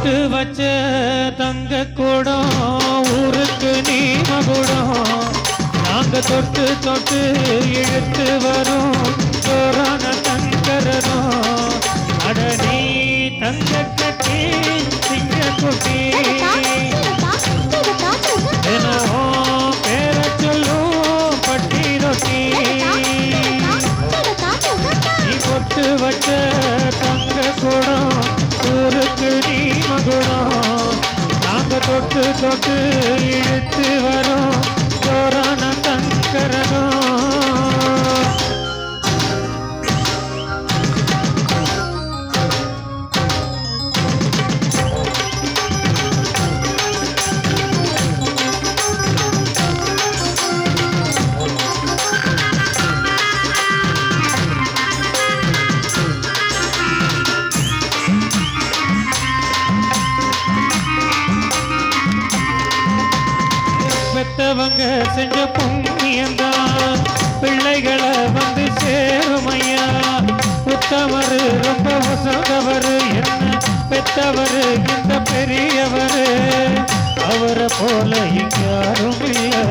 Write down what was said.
பொட்டு வச்ச தங்க கூடம் ஊருக்கு நீ மகுடம் நாங்க தொட்டு தொட்டு இழுத்து வரும் சோரான தங்கரனும் அட நீ தங்க கட்டி சிங்க குட்டி தினமும் பேர சொல்லும் பட்டி ரொட்டி நீ பொட்டு வச்ச தங்க கூடம் ஊருக்கு நீ மகுடம் நாங்க தொட்டு தொட்டு இழுத்து வரும் சோரான தங்கரனும் பெத்தவங்க செஞ்ச புண்ணியந்தான் பிள்ளைகளை வந்து சேருமையா உத்தவரு ரொம்ப உசந்தவரு என்ன பெத்தவரு இந்த பெரியவரு அவரை போல இங்க யாரும் இல்லை